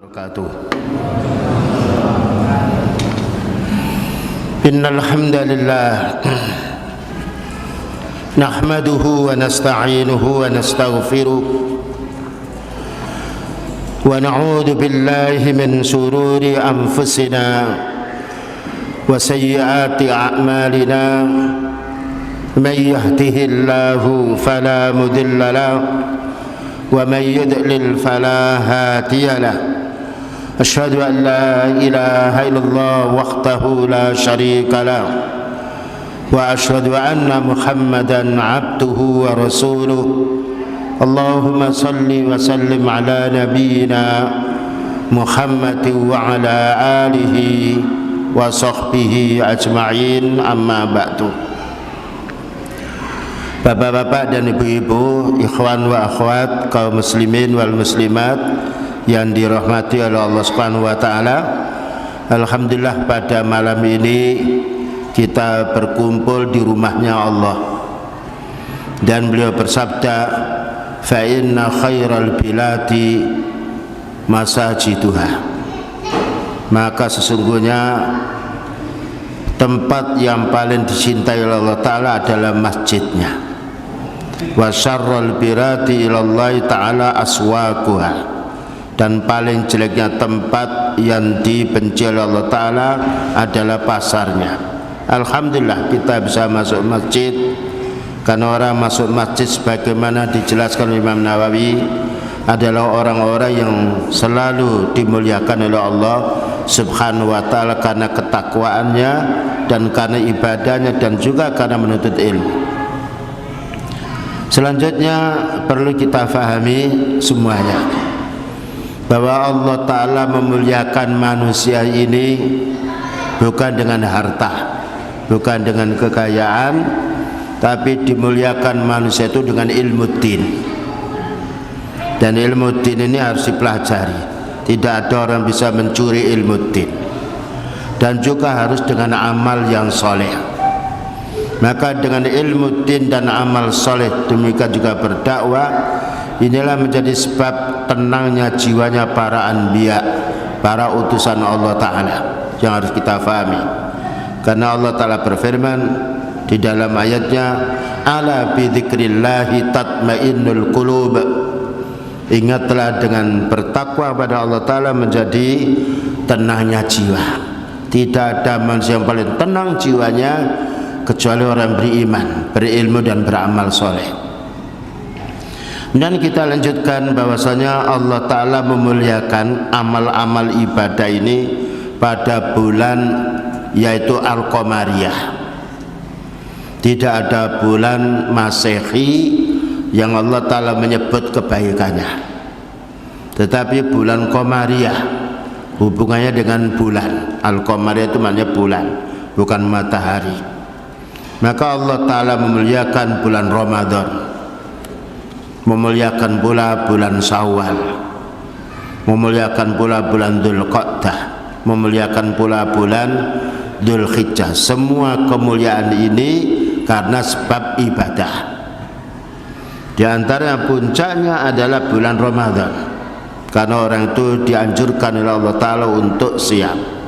wabarakatuh. Innal hamdalillah nahmaduhu wa nasta'inuhu wa nastaghfiruh wa na'udzu billahi min shururi anfusina wa sayyiati a'malina man yahdihillahu fala mudilla lahu wa man yudlil fala hadiya lahu. Asyhadu an la ilaha illallah wahdahu la syarika lah wa asyhadu anna Muhammadan abduhu wa rasuluh. Allahumma salli wa sallim ala nabiyyina Muhammad wa ala alihi wa sahbihi ajma'in, amma ba'du. Bapak-bapak dan ibu-ibu, ikhwan wa akhwat, kaum muslimin wal muslimat yang dirahmati oleh Allah Subhanahu wa taala. Alhamdulillah pada malam ini kita berkumpul di rumahnya Allah. Dan beliau bersabda, fa inna khairal biladi masajiduha. Maka sesungguhnya tempat yang paling dicintai oleh Allah taala adalah masjidnya. Wa syarrul birati ilallahi taala aswaquha. Dan paling jeleknya tempat yang dibenci oleh Allah Ta'ala adalah pasarnya. Alhamdulillah kita bisa masuk masjid, karena orang masuk masjid sebagaimana dijelaskan oleh Imam Nawawi adalah orang-orang yang selalu dimuliakan oleh Allah Subhanahu wa Ta'ala karena ketakwaannya dan karena ibadahnya dan juga karena menuntut ilmu. Selanjutnya perlu kita fahami semuanya bahwa Allah Ta'ala memuliakan manusia ini bukan dengan harta, bukan dengan kekayaan, tapi dimuliakan manusia itu dengan ilmu din. Dan ilmu din ini harus dipelajari. Tidak ada orang bisa mencuri ilmu din. Dan juga harus dengan amal yang soleh. Maka dengan ilmu din dan amal soleh, demikian juga berdakwah, inilah menjadi sebab tenangnya jiwanya para anbiya, para utusan Allah Ta'ala, yang harus kita fahami. Karena Allah Ta'ala berfirman di dalam ayatnya, ala bidzikrillahi tatmainnul qulub. Ingatlah dengan bertakwa pada Allah Ta'ala menjadi tenangnya jiwa. Tidak ada manusia yang paling tenang jiwanya kecuali orang beriman, berilmu dan beramal soleh. Dan kita lanjutkan bahwasanya Allah Ta'ala memuliakan amal-amal ibadah ini pada bulan yaitu Al-Qamariyah. Tidak ada bulan Masehi yang Allah Ta'ala menyebut kebaikannya, tetapi bulan Qamariyah hubungannya dengan bulan. Al-Qamariyah itu maknanya bulan, bukan matahari. Maka Allah Ta'ala memuliakan bulan Ramadan, memuliakan pula bulan Syawal, memuliakan pula bulan Dzulqa'dah, memuliakan pula bulan Dzulhijjah. Semua kemuliaan ini karena sebab ibadah. Di antara puncaknya adalah bulan Ramadan, karena orang itu dianjurkan oleh Allah Ta'ala untuk siam.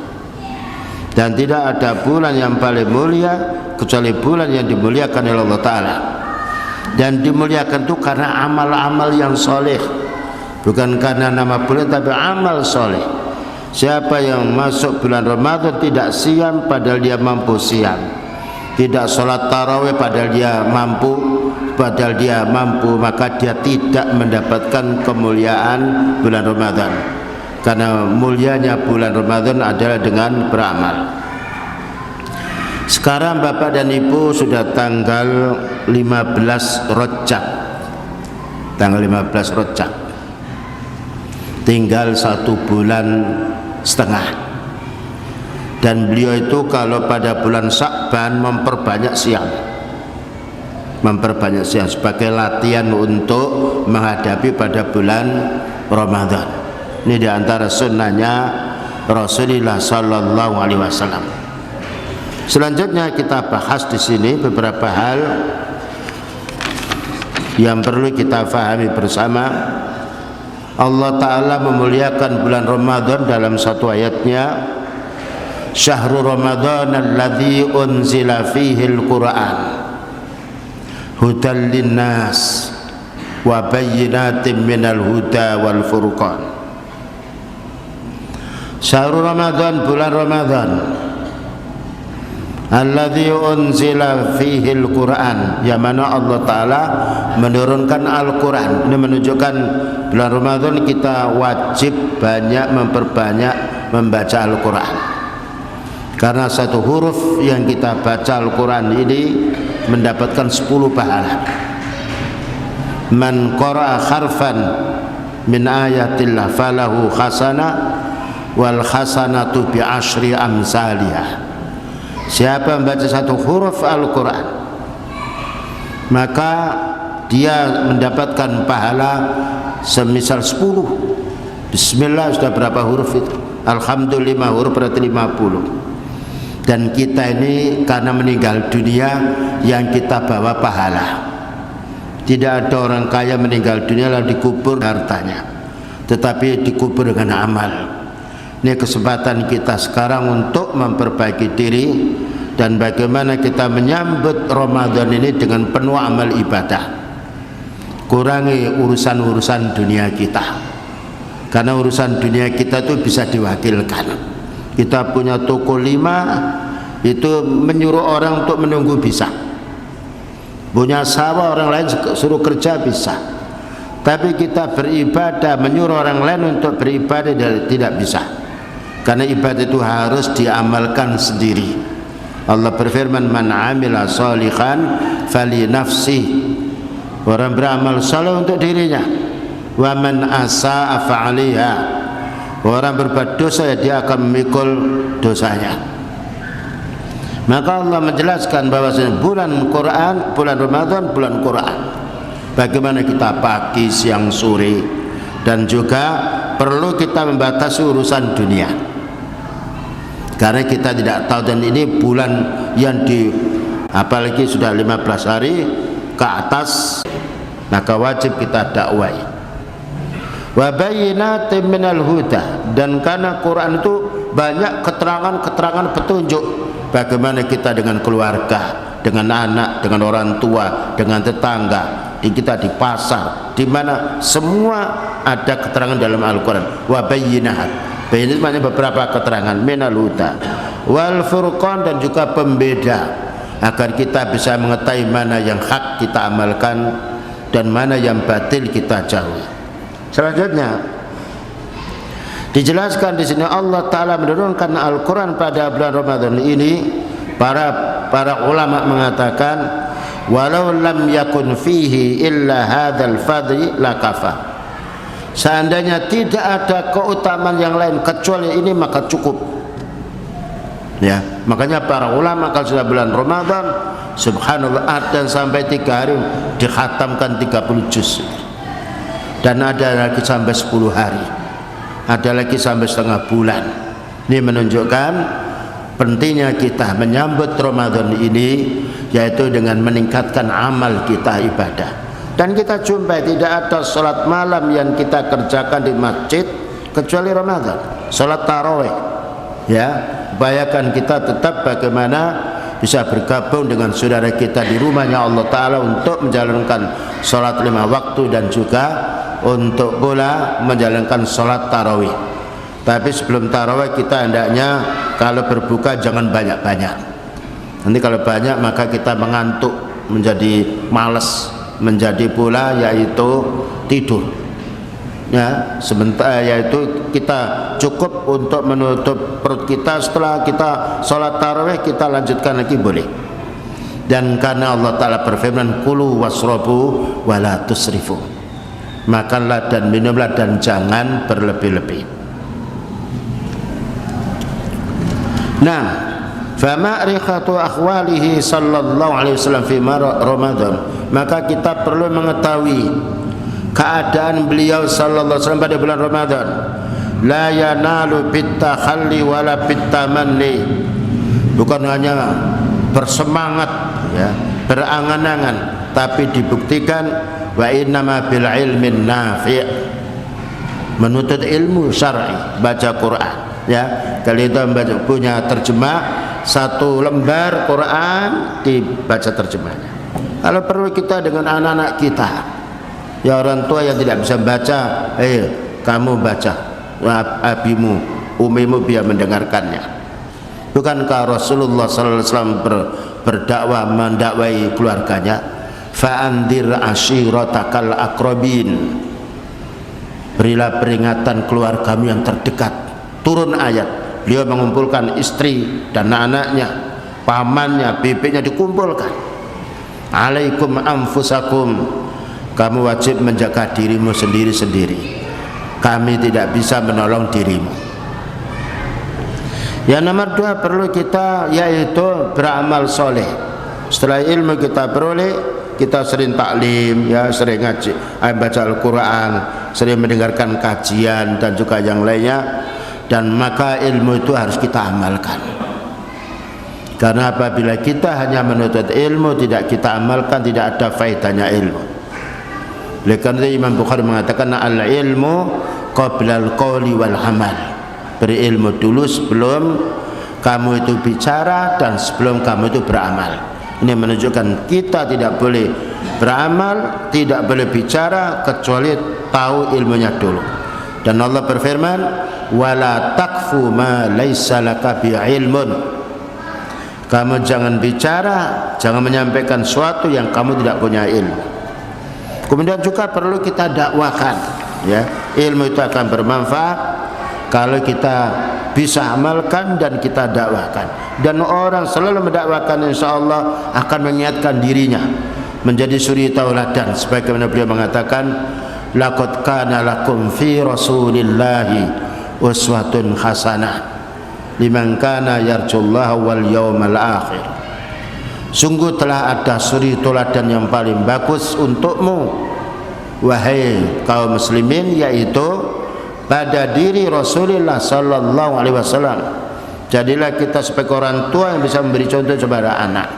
Dan tidak ada bulan yang paling mulia kecuali bulan yang dimuliakan oleh Allah Ta'ala. Dan dimuliakan itu karena amal-amal yang soleh, bukan karena nama bulan tapi amal soleh. Siapa yang masuk bulan Ramadan tidak siam padahal dia mampu siam, tidak sholat tarawih padahal dia mampu, maka dia tidak mendapatkan kemuliaan bulan Ramadan. Karena mulianya bulan Ramadan adalah dengan beramal. Sekarang Bapak dan Ibu sudah tanggal 15 Rajab. Tanggal 15 Rajab. Tinggal 1 bulan setengah. Dan beliau itu kalau pada bulan Sya'ban memperbanyak siam. Memperbanyak siam sebagai latihan untuk menghadapi pada bulan Ramadan. Ini diantara sunnahnya Rasulullah Sallallahu Alaihi Wasallam. Selanjutnya kita bahas di sini beberapa hal yang perlu kita fahami bersama Allah Ta'ala memuliakan bulan Ramadan dalam satu ayatnya, Syahrul Ramadan alladzi unzila fihi al-Qur'an hudan linnas wa bayyinatin minal huda wal furqan. Syahrul Ramadan, bulan Ramadan, alladzi unzila fihi al-Qur'an, yang mana Allah Ta'ala menurunkan Al-Quran. Ini menunjukkan bulan Ramadan kita wajib memperbanyak membaca Al-Quran, karena satu huruf yang kita baca Al-Quran ini mendapatkan 10 pahala. Man qara'a harfan min ayatillah falahu hasanah wal hasanatu bi asyri amsalihah. Siapa membaca satu huruf Al-Quran, maka dia mendapatkan pahala semisal 10. Bismillah sudah berapa huruf itu? Alhamdulillah 5 huruf berarti 50. Dan kita ini karena meninggal dunia yang kita bawa pahala. Tidak ada orang kaya meninggal dunia lalu dikubur hartanya, tetapi dikubur dengan amal. Ini kesempatan kita sekarang untuk memperbaiki diri dan bagaimana kita menyambut Ramadan ini dengan penuh amal ibadah. Kurangi urusan-urusan dunia kita, karena urusan dunia kita itu bisa diwakilkan. Kita punya toko 5, itu menyuruh orang untuk menunggu bisa. Punya sawah orang lain suruh kerja bisa. Tapi kita beribadah menyuruh orang lain untuk beribadah tidak bisa. Karena ibadah itu harus diamalkan sendiri. Allah berfirman, man amila sholihan fali nafsi. Orang beramal saleh untuk dirinya. Wa man asa'a fa'aliha. Orang berbuat dosa dia akan memikul dosanya. Maka Allah menjelaskan bahwa bulan Quran, bulan Ramadan, bulan Quran. Bagaimana kita pagi, siang, sore, dan juga perlu kita membatasi urusan dunia. Karena kita tidak tahu, dan ini bulan yang apalagi sudah 15 hari ke atas, maka wajib kita dakwai. Wa bayyinatin minal huda, dan karena Quran itu banyak keterangan-keterangan petunjuk bagaimana kita dengan keluarga, dengan anak, dengan orang tua, dengan tetangga, kita di pasar, di mana semua ada keterangan dalam Al-Quran. Wa bayyinat, bayyinat maknanya beberapa keterangan, minal huda wal furqan, dan juga pembeda agar kita bisa mengetahui mana yang hak kita amalkan dan mana yang batil kita jauhi. Selanjutnya dijelaskan di sini Allah Ta'ala menurunkan Al-Quran pada bulan Ramadan ini. Para ulama mengatakan, walau lam yakun fihi illa hadzal fadli lakafa. Seandainya tidak ada keutamaan yang lain kecuali ini maka cukup. Ya, makanya para ulama kalau sudah bulan Ramadan, subhanallah, ada sampai 3 hari dikhatamkan 30 juz. Dan ada lagi sampai 10 hari. Ada lagi sampai setengah bulan. Ini menunjukkan pentingnya kita menyambut Ramadan ini, yaitu dengan meningkatkan amal kita ibadah. Dan kita jumpai tidak ada sholat malam yang kita kerjakan di masjid kecuali Ramadan. Sholat tarawih, ya, bayangkan kita tetap bagaimana bisa bergabung dengan saudara kita di rumahnya Allah Ta'ala untuk menjalankan sholat 5 waktu dan juga untuk pula menjalankan sholat tarawih. Tapi sebelum tarawih kita hendaknya kalau berbuka jangan banyak-banyak. Nanti kalau banyak maka kita mengantuk, menjadi malas, menjadi pula yaitu tidur. Ya, sementara yaitu kita cukup untuk menutup perut kita. Setelah kita sholat tarawih kita lanjutkan lagi boleh. Dan karena Allah Ta'ala berfirman, kulu wasrobu wala tusrifu, makanlah dan minumlah dan jangan berlebih-lebih. Nah, fama'rifatu akhwalihi sallallahu alaihi wasallam fi Ramadan, maka kita perlu mengetahui keadaan beliau sallallahu alaihi wasallam pada bulan Ramadan. La yanalu bitakhalli wala bitamanni, bukan hanya bersemangat ya, berangan-angan, tapi dibuktikan wa innama bil ilmin nafi', menuntut ilmu syar'i, baca Quran, ya. Kalau itu punya terjemah satu lembar Quran dibaca terjemahnya. Kalau perlu kita dengan anak-anak kita, ya orang tua yang tidak bisa baca, kamu baca, abimu, umimu biar mendengarkannya. Bukankah Rasulullah SAW berdakwah mendakwai keluarganya? Fa'andir ashiratakal akrabin, berilah peringatan keluargamu yang terdekat. Turun ayat, beliau mengumpulkan istri dan anak-anaknya, pamannya, bibiknya dikumpulkan. Alaikum anfusakum, kamu wajib menjaga dirimu sendiri-sendiri, kami tidak bisa menolong dirimu. Yang nomor 2 perlu kita, yaitu beramal soleh. Setelah ilmu kita peroleh, kita sering taklim, ya, sering ngaji, baca Al-Quran, sering mendengarkan kajian dan juga yang lainnya. Dan maka ilmu itu harus kita amalkan. Karena apabila kita hanya menuntut ilmu, tidak kita amalkan, tidak ada faedahnya ilmu. Oleh karena itu Imam Bukhari mengatakan al-ilmu qabla al-qawli wal amal. Berilmu dulu sebelum kamu itu bicara dan sebelum kamu itu beramal. Ini menunjukkan kita tidak boleh beramal, tidak boleh bicara kecuali tahu ilmunya dulu. Dan Allah berfirman, wala taqfu ma laisa laka bi'ilmun. Kamu jangan bicara, jangan menyampaikan sesuatu yang kamu tidak punya ilmu. Kemudian juga perlu kita dakwakan, ya. Ilmu itu akan bermanfaat kalau kita bisa amalkan dan kita dakwakan. Dan orang selalu mendakwakan, insyaallah akan mengingatkan dirinya menjadi suri tauladan, sebagaimana beliau mengatakan, laqad kana lakum fi rasulillahi uswatun hasanah liman kana yarjullaha wal yawmal akhir. Sungguh telah ada suri tauladan yang paling bagus untukmu, wahai kaum muslimin, yaitu pada diri Rasulullah sallallahu alaihi wasallam. Jadilah kita sebagai orang tua yang bisa memberi contoh kepada anak.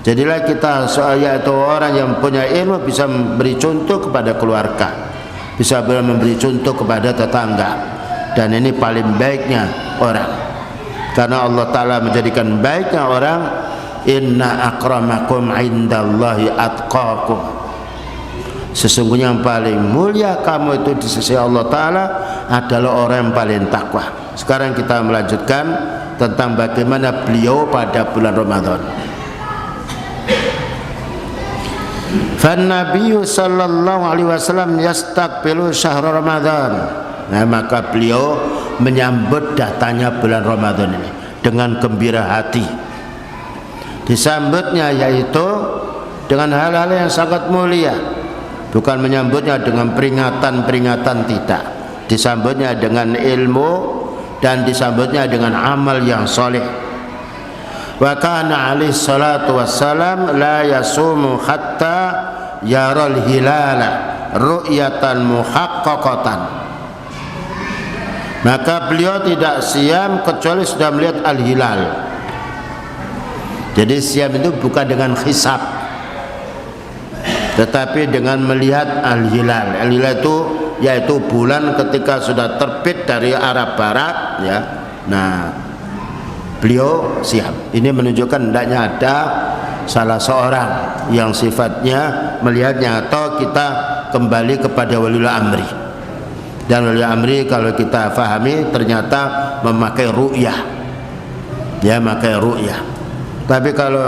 Jadilah kita yaitu orang yang punya ilmu bisa memberi contoh kepada keluarga, bisa memberi contoh kepada tetangga. Dan ini paling baiknya orang. Karena Allah Ta'ala menjadikan baiknya orang, inna akramakum indallahi atqakum. Sesungguhnya yang paling mulia kamu itu di sisi Allah Ta'ala adalah orang yang paling takwa. Sekarang kita melanjutkan tentang bagaimana beliau pada bulan Ramadan. Fan Nabiyyu sallallahu alaihi wasallam yastaqbilu syahr Ramadan. Nah, maka beliau menyambut datangnya bulan Ramadan ini dengan gembira hati. Disambutnya yaitu dengan hal-hal yang sangat mulia. Bukan menyambutnya dengan peringatan-peringatan, tidak. Disambutnya dengan ilmu dan disambutnya dengan amal yang soleh. Wa kana alaihi salatu wassalam la yasumu hatta yaral hilala ru'yatan muhaqqaqatan. Maka beliau tidak siam kecuali sudah melihat al-hilal. Jadi siam itu bukan dengan hisab, tetapi dengan melihat al-hilal. Al-hilal itu yaitu bulan ketika sudah terbit dari arah barat, ya. Nah, beliau siap. Ini menunjukkan hendaknya ada salah seorang yang sifatnya melihatnya, atau kita kembali kepada waliul amri. Dan waliul amri kalau kita fahami ternyata memakai ru'yah, ya, memakai ru'yah. Tapi kalau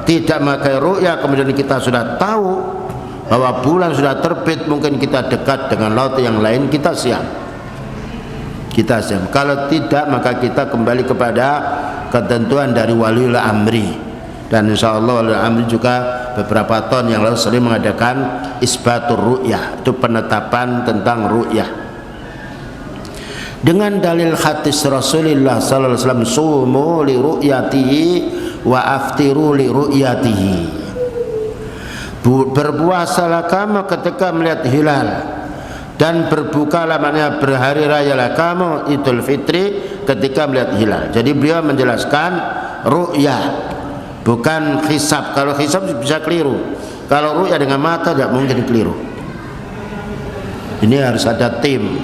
tidak memakai ru'yah, kemudian kita sudah tahu bahwa bulan sudah terbit, mungkin kita dekat dengan laut yang lain, kita siap. Kita siap. Kalau tidak, maka kita kembali kepada ketentuan dari waliul amri. Dan insyaallah waliul amri juga beberapa tahun yang lalu sering mengadakan isbatur ru'yah, itu penetapan tentang ru'yah. Dengan dalil hadis Rasulullah sallallahu alaihi wasallam, sumu li ru'yatihi wa aftiru li ru'yatihi. Berpuasalah kamu ketika melihat hilal, dan berbukalah, maknanya berhari rayalah kamu Idul Fitri ketika melihat hilal. Jadi beliau menjelaskan ru'yah, bukan hisab. Kalau hisab bisa keliru, kalau ru'yah dengan mata tidak mungkin keliru. Ini harus ada tim,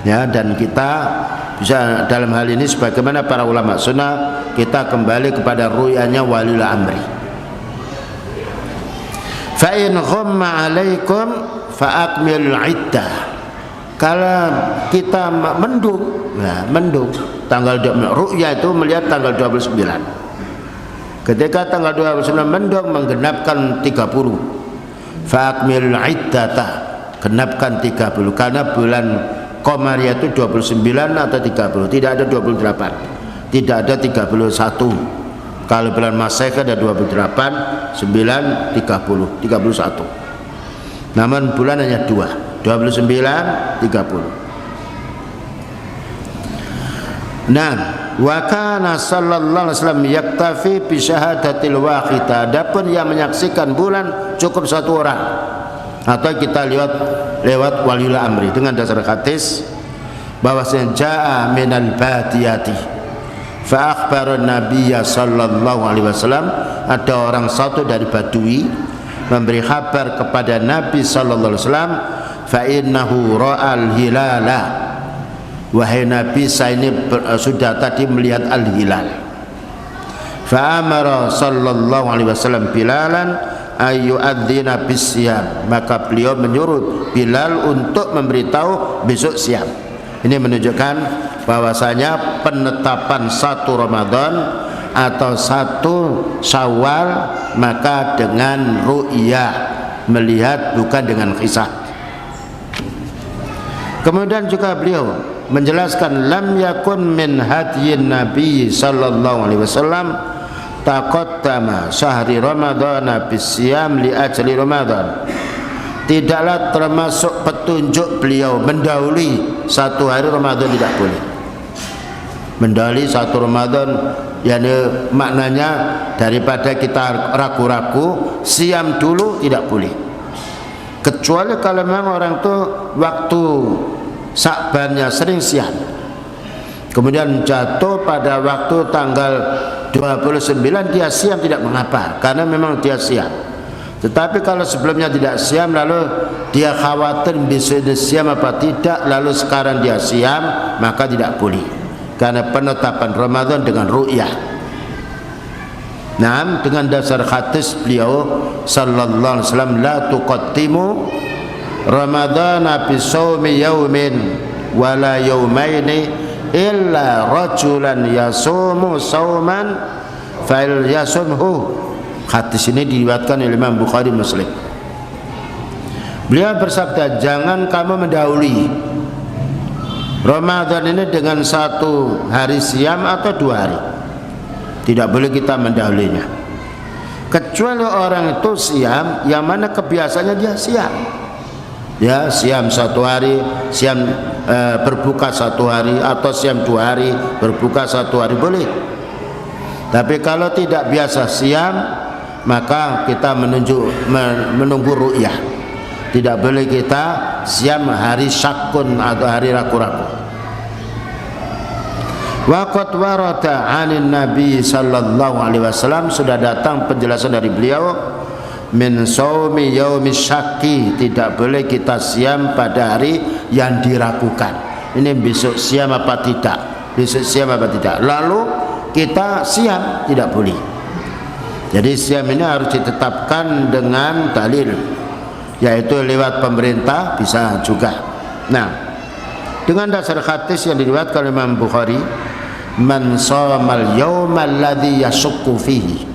ya, dan kita bisa dalam hal ini sebagaimana para ulama sunnah, kita kembali kepada ru'yanya waliul amri. Fa in ghamma alaikum fa akmilul iddah. Kalau kita mendung, nah, mendung tanggal ru'ya itu melihat tanggal 29. Ketika tanggal 29 mendung menggenapkan 30. Fa akmilul iddata, genapkan 30 karena bulan Qamariyah itu 29 atau 30, tidak ada 28, tidak ada 31. Kalau bulan Masehi ada 28, 9, 30, 31. Namun bulan hanya 2, 29, 30. Nah, wa kana sallallahu alaihi wasallam yaktafi bi syahadatil wahidah. Adapun yang menyaksikan bulan cukup satu orang. Atau kita lewat waliul amri dengan dasar hadis bahwasanya jaa minal badiyati fa akhbara nabiyya sallallahu alaihi wasallam, ada orang satu dari badui memberi kabar kepada Nabi sallallahu alaihi wasallam, fa innahu ra'al hilala, wahai Nabi saya ini sudah tadi melihat al-hilal. Fa amara sallallahu alaihi wasallam Bilalan ayu adzina bisyam, maka beliau menyuruh Bilal untuk memberitahu besok siam. Ini menunjukkan bahwasanya penetapan 1 Ramadan atau 1 Syawal maka dengan ru'yah, melihat bukan dengan hisab. Kemudian juga beliau menjelaskan lam yakun min hadyin Nabi sallallahu alaihi wasallam taqaddama syahri Ramadhan bisyam li ajli Ramadan. Tidaklah termasuk petunjuk beliau mendahului 1 hari Ramadan, tidak boleh. Mendahului 1 Ramadan yakni maknanya daripada kita ragu-ragu siam dulu tidak boleh. Kecuali kalau memang orang itu waktu Sa'bannya sering siam, kemudian jatuh pada waktu tanggal 29 dia siam, tidak mengapa karena memang dia siam. Tetapi kalau sebelumnya tidak siam lalu dia khawatir besok siam apa tidak, lalu sekarang dia siam, maka tidak boleh karena penetapan Ramadan dengan ru'yah. Nah, dengan dasar hadis beliau sallallahu alaihi wasallam, la tuqaddimu Ramadhana bi shaumi yaumin wala yaumaini illa rajulan yasumu sauman fa'il yasumhu. Hadis ini diriwayatkan oleh Imam Bukhari Muslim. Beliau bersabda, jangan kamu mendahului Ramadan ini dengan 1 hari siam atau 2 hari. Tidak boleh kita mendahulinya. Kecuali orang itu siam yang mana kebiasaannya dia siam. Ya, siam 1 hari, siam berbuka 1 hari, atau siam 2 hari, berbuka 1 hari, boleh. Tapi kalau tidak biasa siam, maka kita menunggu ru'yah. Tidak boleh kita siam hari syakun atau hari ragu-ragu. Waqad warada 'anin Nabi sallallahu alaihi wasallam, sudah datang penjelasan dari beliau, min shaumi yaumi syakki, tidak boleh kita siam pada hari yang diragukan. Ini besok siam apa tidak, besok siam apa tidak, lalu kita siam, tidak boleh. Jadi siam ini harus ditetapkan dengan dalil, yaitu lewat pemerintah bisa juga. Nah, dengan dasar hadis yang diriwayatkan oleh Imam Bukhari, man shamal yaumal ladzi yashukku fihi,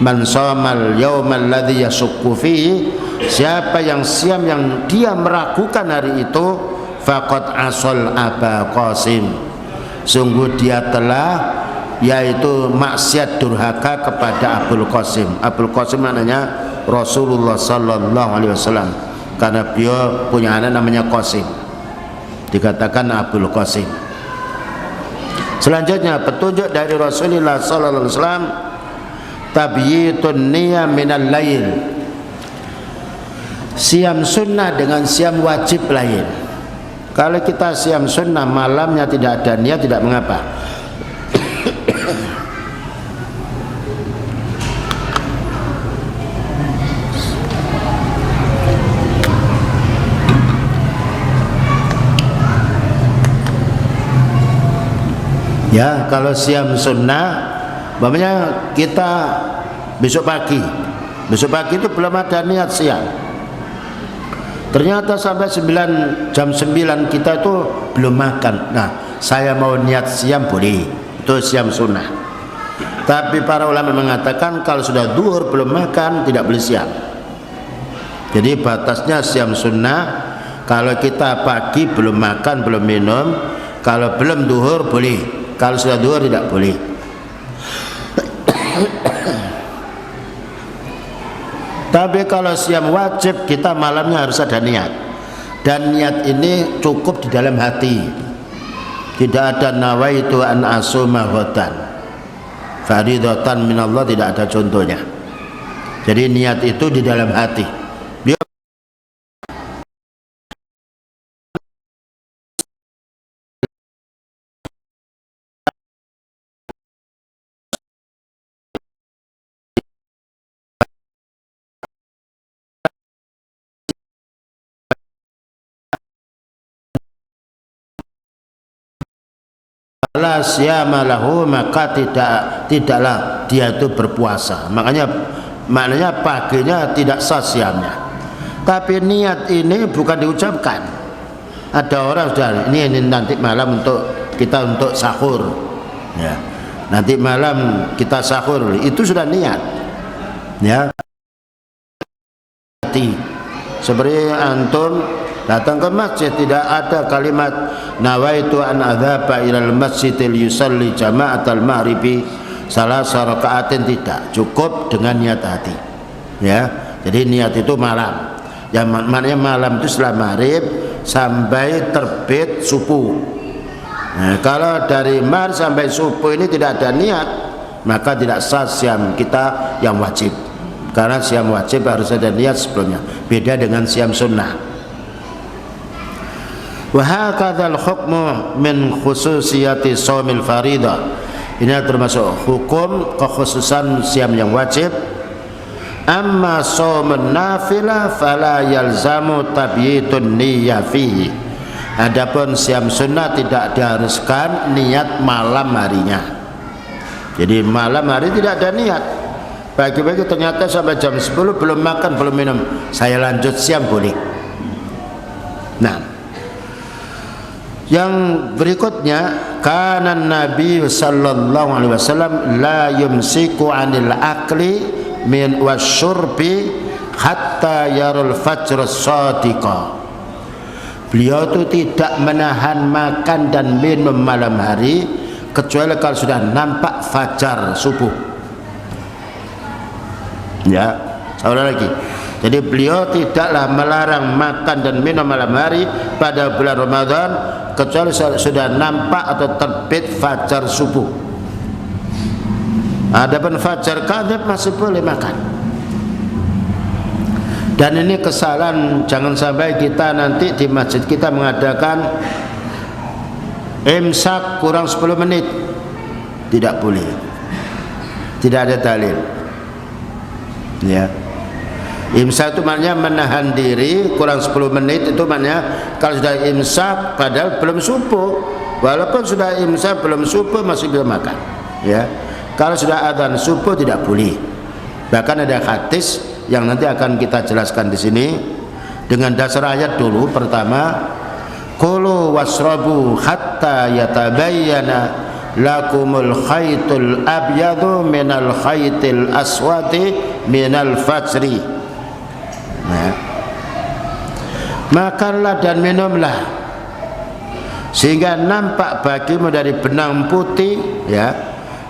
man shamal yaumal ladzi yashukku fihi, siapa yang siam yang dia meragukan hari itu, faqad asal Aba Qasim, sungguh dia telah yaitu maksiat durhaka kepada Abul Qasim. Abul Qasim maknanya Rasulullah sallallahu alaihi wasallam, karena beliau punya anak namanya Qasim, dikatakan Abul Qasim. Selanjutnya petunjuk dari Rasulullah sallallahu alaihi wasallam, tabyitun niyah minal lail, siam sunnah dengan siam wajib lain. Kalau kita siam sunnah malamnya tidak ada niat, tidak mengapa. Ya, kalau siam sunnah, umpamanya kita besok pagi itu belum ada niat siam. Ternyata sampai jam 9 kita itu belum makan. Nah, saya mau niat siam boleh, itu siam sunnah. Tapi para ulama mengatakan kalau sudah duhur belum makan tidak boleh siam. Jadi batasnya siam sunnah kalau kita pagi belum makan belum minum, kalau belum duhur boleh, kalau sudah duhur tidak boleh. Tapi kalau siam wajib kita malamnya harus ada niat, dan niat ini cukup di dalam hati. Tidak ada nawaitu an asuma ghadan faridatan minallah, tidak ada contohnya. Jadi niat itu di dalam hati. La siyama lahu, maka tidaklah dia itu berpuasa. Maknanya paginya tidak sah siamnya. Tapi niat ini bukan diucapkan. Ada orang sudah ini nanti malam untuk sahur. Ya. Nanti malam kita sahur, itu sudah niat. Ya. Seperti antum datang ke masjid tidak ada kalimat nawaitu an adzaba ilal masjidil yusalli jama'atal maghribi salasa raka'atin, tidak, cukup dengan niat hati. Ya, jadi niat itu malam. Yang maknanya malam itu setelah maghrib sampai terbit subuh. Nah, kalau dari maghrib sampai subuh ini tidak ada niat, maka tidak sah siam kita yang wajib. Karena siam wajib harus ada niat sebelumnya. Beda dengan siam sunnah. Wa hakadzal hukmu min khususiyati shaumil faridah. Ini termasuk hukum kekhususan siam yang wajib. Amma shaumun nafilah fala yalzamu tabyitun niyyah fihi. Adapun siam sunnah tidak diharuskan niat malam harinya. Jadi malam hari tidak ada niat. Pagi-pagi ternyata sampai jam 10 belum makan belum minum, saya lanjut siam boleh. Nah, yang berikutnya, kana Nabi sallallahu alaihi wasallam la yumsiku 'anil akli min wasyurbi hatta yarul fajr as-sadiqa. Beliau itu tidak menahan makan dan minum malam hari kecuali kalau sudah nampak fajar subuh. Ya, seorang lagi. Jadi beliau tidaklah melarang makan dan minum malam hari pada bulan Ramadan kecuali sudah nampak atau terbit fajar subuh. Adapun fajar kadzib masih boleh makan. Dan ini kesalahan, jangan sampai kita nanti di masjid kita mengadakan imsak kurang 10 menit. Tidak boleh. Tidak ada dalil. Ya. Imsak itu maknanya menahan diri kurang 10 menit, itu maknanya kalau sudah imsak padahal belum subuh, walaupun sudah imsak belum subuh masih bisa makan. Ya. Kalau sudah adzan subuh tidak boleh. Bahkan ada hadis yang nanti akan kita jelaskan di sini dengan dasar ayat dulu. Pertama, kulu wasrabu hatta yatabayyana lakumul khaytul abyadu minal khaytil aswadi minal fajri. Nah, makanlah dan minumlah sehingga nampak bagimu dari benang putih, ya,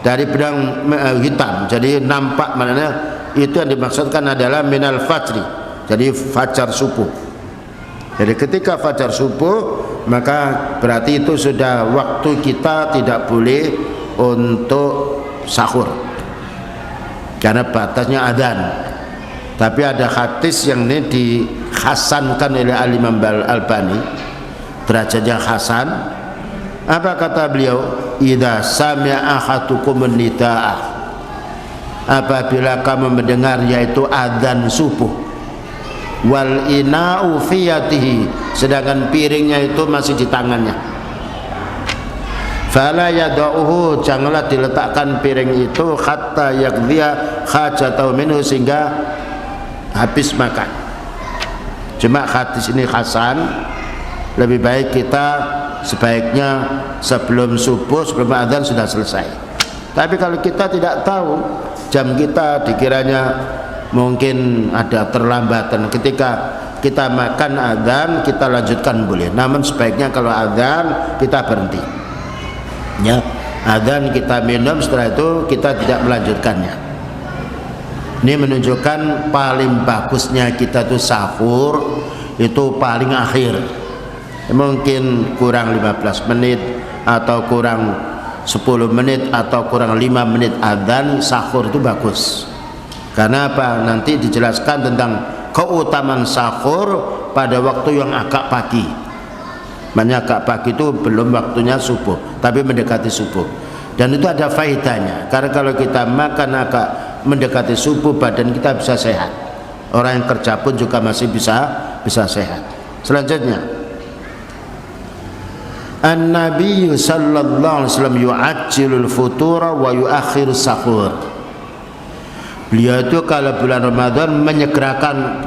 dari benang hitam. Jadi nampak, maknanya itu yang dimaksudkan adalah minal fajri, jadi fajar subuh. Jadi ketika fajar subuh, maka berarti itu sudah waktu kita tidak boleh untuk sahur karena batasnya adzan. Tapi ada hadis yang ini dihasankan oleh Al-Imam Al-Albani, derajatnya hasan. Apa kata beliau? Idza sami'a ahadukum an-nida'ah, apabila kamu mendengar yaitu adzan subuh, wal ina'u fi yadihi, sedangkan piringnya itu masih di tangannya, Fala yad'uhu, janganlah diletakkan piring itu hatta yaqdiya hajatahu minhu, sehingga habis makan. Cuma hadis ini hasan, lebih baik kita sebaiknya sebelum subuh, sebelum adzan sudah selesai. Tapi kalau kita tidak tahu jam kita, dikiranya mungkin ada terlambatan, ketika kita makan adzan kita lanjutkan boleh, namun sebaiknya kalau adzan kita berhenti, ya, adzan kita minum, setelah itu kita tidak melanjutkannya. Ini menunjukkan paling bagusnya kita tuh sahur itu paling akhir, mungkin kurang 15 menit atau kurang 10 menit atau kurang 5 menit adzan sahur itu bagus. Karena apa? Nanti dijelaskan tentang keutamaan sahur pada waktu yang agak pagi. Makanya agak pagi itu belum waktunya subuh, tapi mendekati subuh. Dan itu ada faedahnya. Karena kalau kita makan agak mendekati subuh, badan kita bisa sehat. Orang yang kerja pun juga masih bisa sehat. Selanjutnya, An-Nabi sallallahu alaihi wasallam yu'ajjilul futura wa yu'akhirus sahur. Beliau itu kalau bulan Ramadan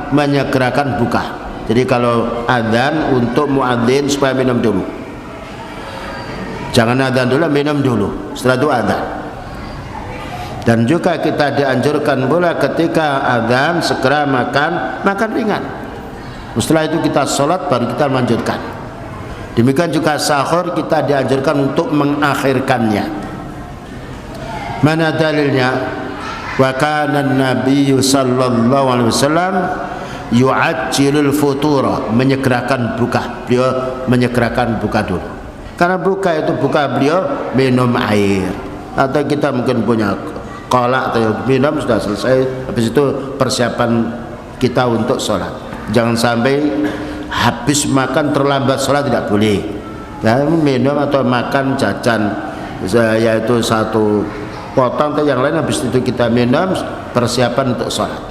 menyegerakan buka. Jadi kalau adzan untuk muadzin supaya minum dulu. Jangan adzan dulu, minum dulu. Setelah itu adzan. Dan juga kita dianjurkan pula ketika adzan segera makan ringan. Setelah itu kita sholat baru kita lanjutkan. Demikian juga sahur kita dianjurkan untuk mengakhirkannya. Mana dalilnya? Wa kana an-nabiy sallallahu alaihi wasallam yu'ajjilul futura, menyegerakan buka. Beliau menyegerakan buka dulu. Karena buka itu beliau minum air. Atau kita mungkin punya kolak atau minum sudah selesai, habis itu persiapan kita untuk sholat. Jangan sampai habis makan terlambat sholat, tidak boleh. Ya, minum atau makan jajan, yaitu satu potong atau yang lain, habis itu kita minum, persiapan untuk sholat.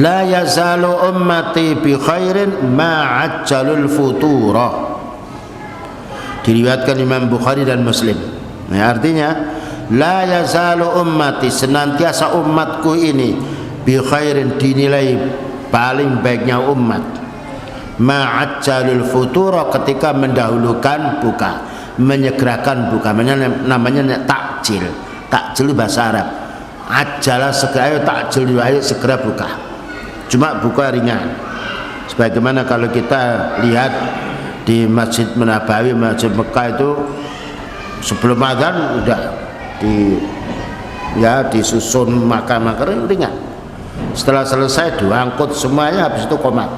La yazalu ummati bi khairin ma'ajjalul futura. Diriwayatkan Imam Bukhari dan Muslim. Nah, artinya la yazalu ummati, senantiasa umatku ini bi khairin, dinilai paling baiknya umat, ma'ajjalul futura, ketika mendahulukan buka, menyegerakan buka. Namanya takjil. Takjil bahasa Arab. Ajala segera, ayo takjil, ayo segera buka. Cuma buka ringan. Sebagaimana kalau kita lihat di Masjid Nabawi, Masjid Mekah itu sebelum adzan udah disusun makan ringan. Setelah selesai diangkut semuanya, habis itu qomat.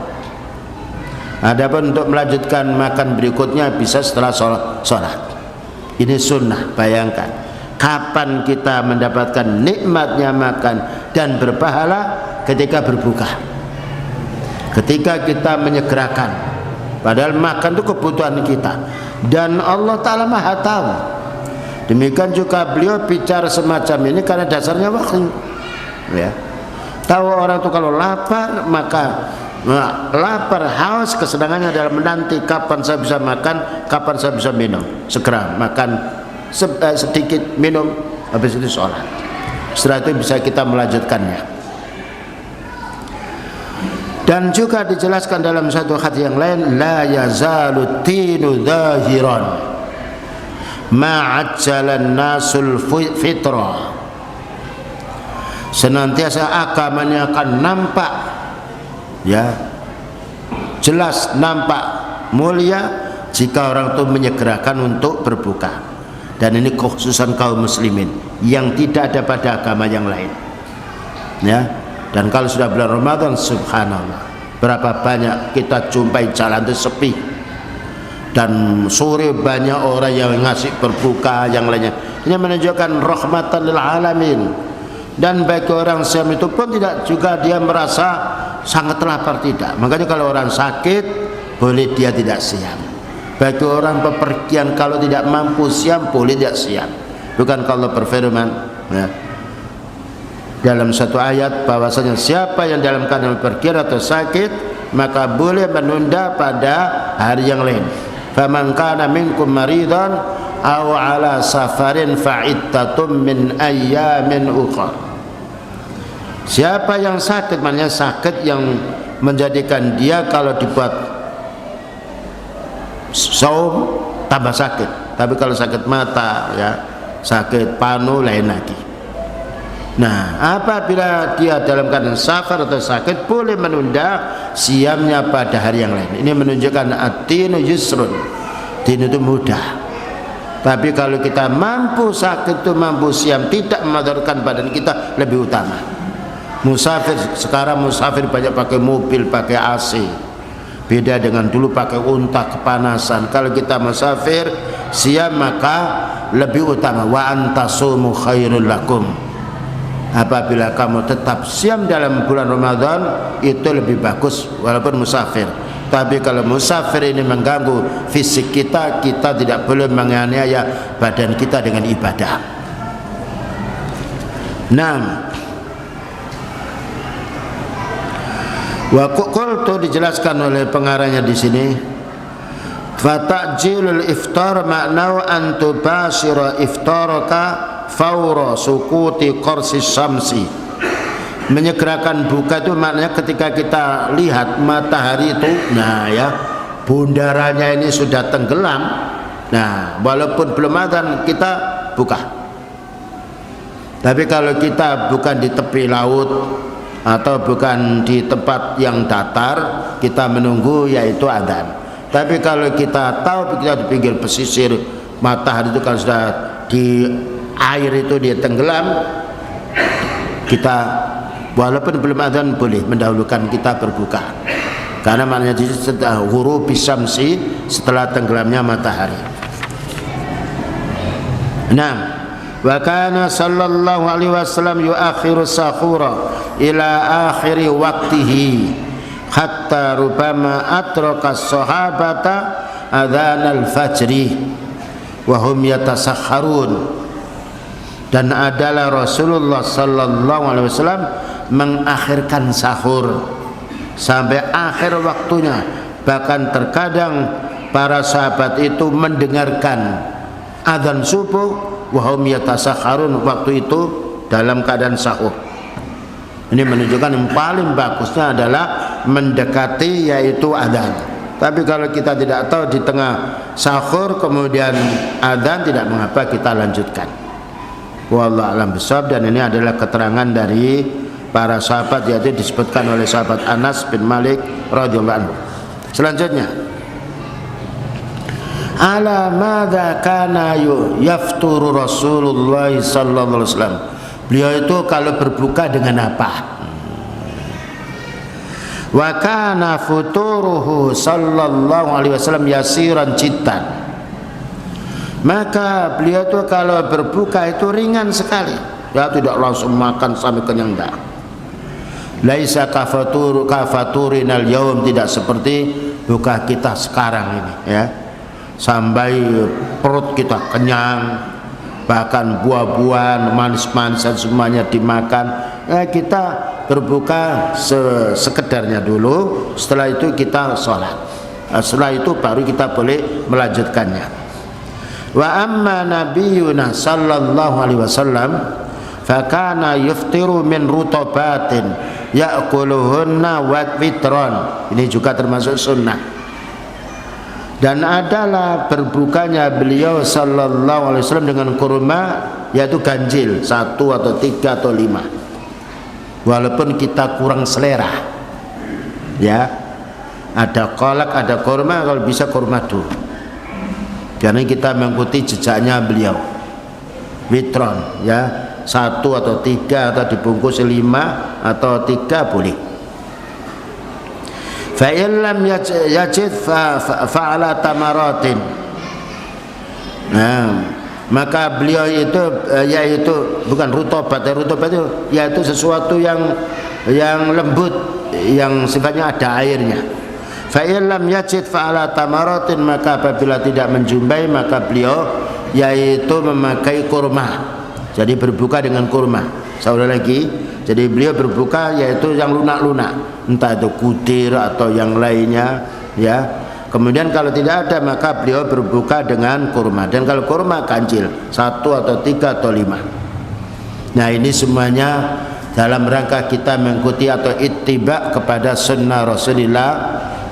Adapun untuk melanjutkan makan berikutnya bisa setelah sholat. Ini sunnah. Bayangkan kapan kita mendapatkan nikmatnya makan dan berpahala ketika berbuka, ketika kita menyegerakan. Padahal makan itu kebutuhan kita, dan Allah Ta'ala Maha tahu. Demikian juga beliau bicara semacam ini karena dasarnya wahyu, ya. Tahu orang itu kalau lapar, maka lapar, haus, kesenangannya adalah menanti kapan saya bisa makan, kapan saya bisa minum. Segera makan sedikit, minum, habis itu sholat. Setelah itu bisa kita melanjutkannya. Dan juga dijelaskan dalam satu hadis yang lain, la yazalu tinu zahiran ma'ajjalan nasul fitra. Senantiasa agamanya akan nampak, ya, jelas nampak mulia jika orang itu menyegerakan untuk berbuka. Dan ini kekhususan kaum muslimin yang tidak ada pada agama yang lain, ya. Dan kalau sudah bulan Ramadan, subhanallah, berapa banyak kita jumpai jalan itu sepi, dan sore banyak orang yang ngasih berbuka, yang lainnya. Ini menunjukkan rahmatan lil alamin. Dan bagi orang siam itu pun tidak juga dia merasa sangat lapar, tidak. Makanya kalau orang sakit boleh dia tidak siam. Bagi orang bepergian kalau tidak mampu siam boleh tidak siam. Bukan kalau berfirman, ya, dalam satu ayat bahwasanya siapa yang dalam keadaan bepergian atau sakit maka boleh menunda pada hari yang lain. faman kana minkum maridan aw ala safarin fa'iddatum min ayyamin ukhra. Siapa yang sakit, maknanya sakit yang menjadikan dia kalau dibuat saum tambah sakit. Tapi kalau sakit mata, ya sakit panu lain lagi. Nah, apabila dia dalam keadaan safar atau sakit, boleh menunda siamnya pada hari yang lain. Ini menunjukkan ad-dinu yusrun, din itu mudah. Tapi kalau kita mampu sakit itu mampu siam, tidak memudaratkan badan kita, lebih utama. Musafir, sekarang musafir banyak pakai mobil, pakai AC. Beda dengan dulu pakai unta kepanasan. Kalau kita musafir siam maka lebih utama. Wa antasumu khairul lakum. Apabila kamu tetap siam dalam bulan Ramadan itu lebih bagus walaupun musafir. Tapi kalau musafir ini mengganggu fisik kita, kita tidak boleh menganiaya badan kita dengan ibadah. 6. Wa qultu, dijelaskan oleh pengarangnya di sini, fatajilul iftar maknau an tubashira iftaraka fawra sukuti qarsis syamsi. Menyegerakan buka itu maknanya ketika kita lihat matahari itu, nah ya, bundarannya ini sudah tenggelam. Nah, walaupun belum adzan kita buka. Tapi kalau kita bukan di tepi laut atau bukan di tempat yang datar, kita menunggu yaitu adzan. Tapi kalau kita tahu kita di pinggir pesisir, matahari itu kan sudah di air itu dia tenggelam, kita walaupun belum adzan boleh mendahulukan kita berbuka. Karena maknanya di situ ghurubi syamsi, setelah tenggelamnya matahari. 6. Wa kana sallallahu alaihi wasallam yuakhiru sahura ila akhiri waqtihi hatta rubama atraka sahabata adzan al-fajri wa hum yatasakharun. Dan adalah Rasulullah sallallahu alaihi wasallam mengakhirkan sahur sampai akhir waktunya. Bahkan terkadang para sahabat itu mendengarkan adzan subuh wahum yatasakharun, waktu itu dalam keadaan sahur. Ini menunjukkan yang paling bagusnya adalah mendekati yaitu adzan. Tapi kalau kita tidak tahu di tengah sahur kemudian adzan, tidak mengapa kita lanjutkan. Wallahu a'lam bishawab. Dan ini adalah keterangan dari para sahabat, yaitu disebutkan oleh sahabat Anas bin Malik radhiyallahu anhu. Selanjutnya, ala madza kana yafturu Rasulullah sallallahu alaihi wasallam. Beliau itu kalau berbuka dengan apa? Wa kana futuruhu sallallahu alaihi wasallam yasiran jiddan. Maka beliau itu kalau berbuka itu ringan sekali. Ya, tidak langsung makan sampai kenyang, enggak. Laisa kafaturinal yaum, tidak seperti buka kita sekarang ini, ya. Sampai perut kita kenyang, bahkan buah-buahan, manis-manisan semuanya dimakan. Kita berbuka sekedarnya dulu, setelah itu kita sholat. Setelah itu baru kita boleh melanjutkannya. Wa amma nabiyuna sallallahu alaihi wasallam fakana yuftiru min rutabatin ya'kuluhunna wa witron. Ini juga termasuk sunnah. Dan adalah berbukanya beliau sallallahu alaihi wasallam dengan kurma, yaitu ganjil 1 atau 3 atau 5. Walaupun kita kurang selera, ya, ada kolak, ada kurma, kalau bisa kurma dulu, karena kita mengikuti jejaknya beliau. Witron, ya, 1 atau 3 atau dibungkus 5 atau 3 boleh. Fa illam yajid fa'ala tamaratin. Nah, maka beliau itu yaitu bukan rutobat, rutobat itu yaitu sesuatu yang lembut, yang sifatnya ada airnya. Fa illam yajid fa'ala tamaratin, maka apabila tidak menjumpai maka beliau yaitu memakai kurma. Jadi berbuka dengan kurma. Saya ulang lagi, jadi beliau berbuka yaitu yang lunak-lunak, entah itu kutir atau yang lainnya, ya. Kemudian kalau tidak ada maka beliau berbuka dengan kurma. Dan kalau kurma ganjil 1 atau 3 atau 5. Nah ini semuanya dalam rangka kita mengikuti atau ittiba kepada sunnah Rasulullah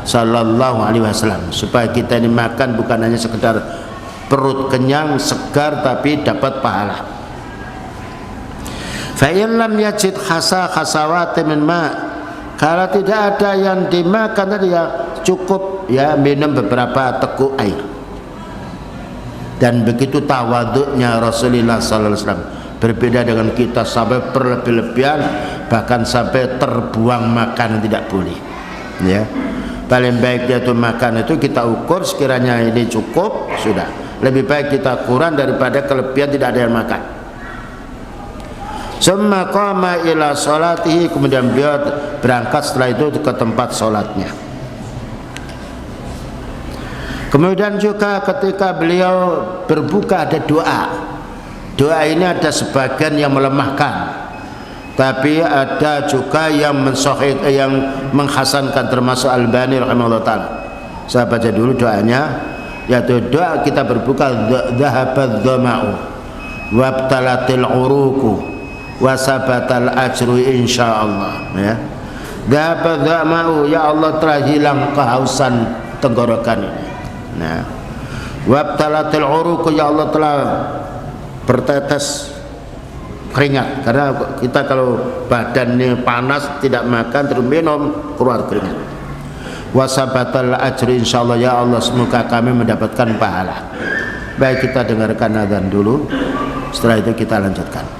Sallallahu Alaihi Wasallam, supaya kita ini makan bukan hanya sekedar perut kenyang segar tapi dapat pahala. Fa in lam yajid khasawat min ma, kalau tidak ada yang dimakan tadi ya cukup ya minum beberapa teguk air. Dan begitu tawaduknya Rasulullah Sallallahu Alaihi Wasallam, berbeda dengan kita sampai berlebih-lebihan, bahkan sampai terbuang makanan tidak boleh. Ya. Paling baik dia tuh makan itu kita ukur sekiranya ini cukup sudah. Lebih baik kita kurang daripada kelebihan tidak ada yang makan. Summa qama ila salatihi, kemudian beliau berangkat setelah itu ke tempat salatnya. Kemudian juga ketika beliau berbuka ada doa. Doa ini ada sebagian yang melemahkan, tapi ada juga yang yang menghasankan, termasuk Albani rahimahullah taala. Saya baca dulu doanya, yaitu doa kita berbuka: dhahabadz dhama'u wabtalatil uruqu wa sabatal ajru insyaallah. Ya. Dhahabadz dhama'u, ya Allah telah hilang kehausan tenggorokan ini. Nah, wabtalatil uruqu, ya Allah telah bertetes keringat, karena kita kalau badannya panas tidak makan terus minum keluar keringat. Wasabatal ajri, insyaallah ya Allah semoga kami mendapatkan pahala. Baik, kita dengarkan azan dulu, setelah itu kita lanjutkan.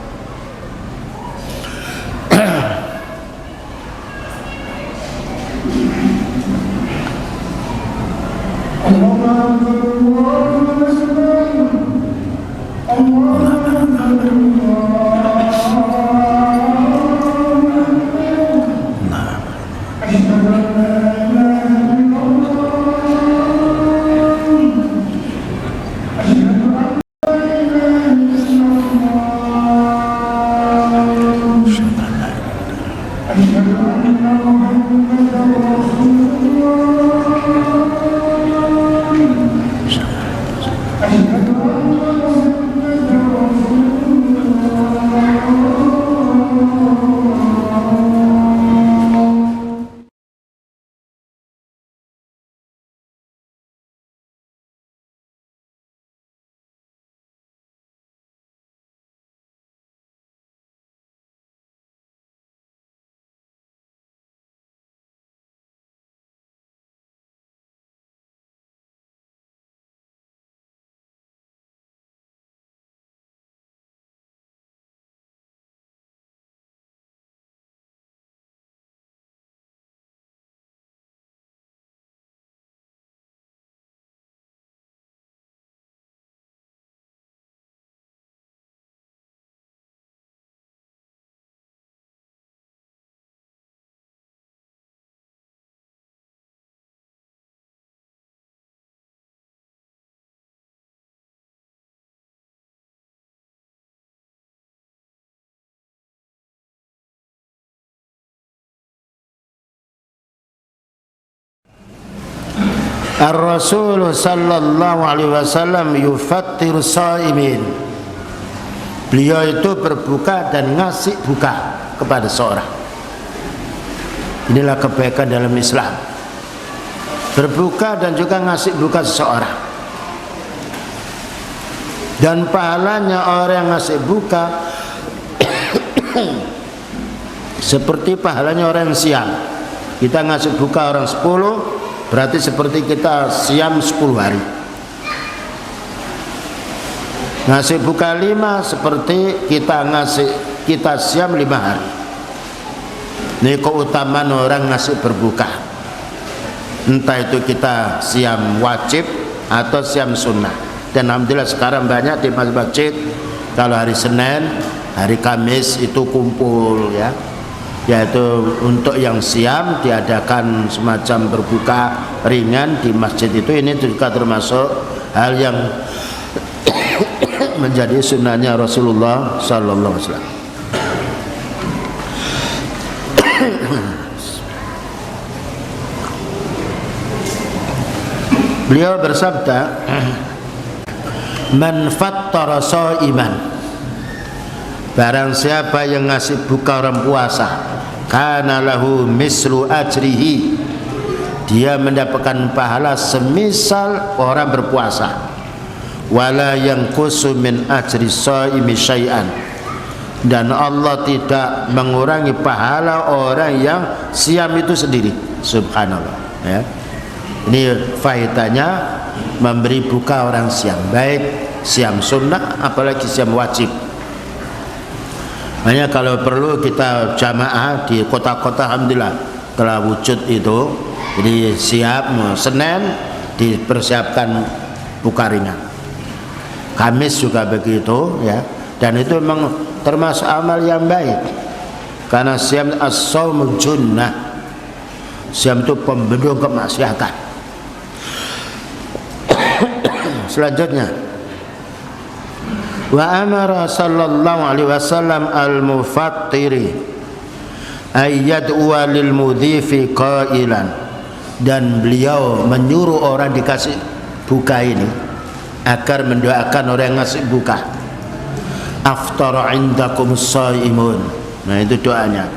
Ar-Rasul sallallahu alaihi wasallam yufattiru shaimin. Beliau itu berbuka dan ngasih buka kepada seorang. Inilah kebaikan dalam Islam. Berbuka dan juga ngasih buka seseorang. Dan pahalanya orang yang ngasih buka seperti pahalanya orang yang siam. Kita ngasih buka orang 10, berarti seperti kita siam 10 hari. Ngasih buka 5 seperti kita siam 5 hari. Ini keutamaan orang ngasih berbuka. Entah itu kita siam wajib atau siam sunnah. Dan alhamdulillah sekarang banyak di masjid, kalau hari Senin, hari Kamis itu kumpul ya. Yaitu untuk yang siam diadakan semacam berbuka ringan di masjid itu. Ini juga termasuk hal yang menjadi sunnahnya Rasulullah Sallallahu Alaihi Wasallam. Beliau bersabda, man fattara shaiman, barang siapa yang ngasih buka orang puasa, kana lahu mislu ajrihi, dia mendapatkan pahala semisal orang berpuasa, wala yanqusu min ajri shaimi syai'an, dan Allah tidak mengurangi pahala orang yang siam itu sendiri. Subhanallah, ya. Ini faedahnya memberi buka orang siam, baik siam sunnah apalagi siam wajib. Makanya kalau perlu kita jamaah di kota-kota, alhamdulillah telah wujud itu. Jadi siap Senin dipersiapkan buka ringan, Kamis juga begitu, ya. Dan itu memang termasuk amal yang baik, karena siam as-shaum junnah, siam itu pembendung kemaksiatan. Selanjutnya, wa amara sallallahu alaihi wasallam al-mufattiri ayyad'u lil mudhifi qailan, dan beliau menyuruh orang dikasih buka ini agar mendoakan orang yang ngasih buka. Aftara indakumus shaimun, nah itu doanya.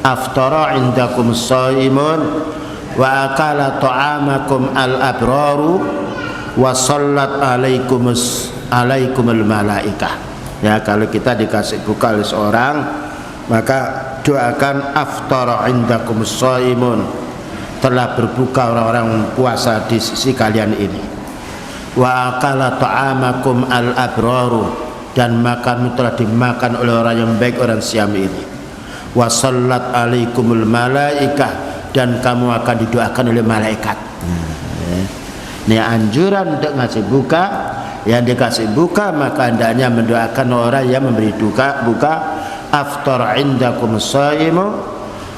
Aftara indakumus shaimun wa akala ta'amakum al-abraru wa sallat alaikumul malaikah. Ya, kalau kita dikasih buka oleh seorang, maka doakan aftara indakumus shaimun, telah berbuka orang-orang puasa di sisi kalian ini. Wa akala ta'amakum al-abraru, dan makanmu telah dimakan oleh orang yang baik, orang siam ini. Wa sallat alaikumul malaikah, dan kamu akan didoakan oleh malaikat. Ini anjuran untuk ngasih buka. Yang dikasih buka maka hendaknya mendoakan orang yang memberi buka. Aftar indakum shaimu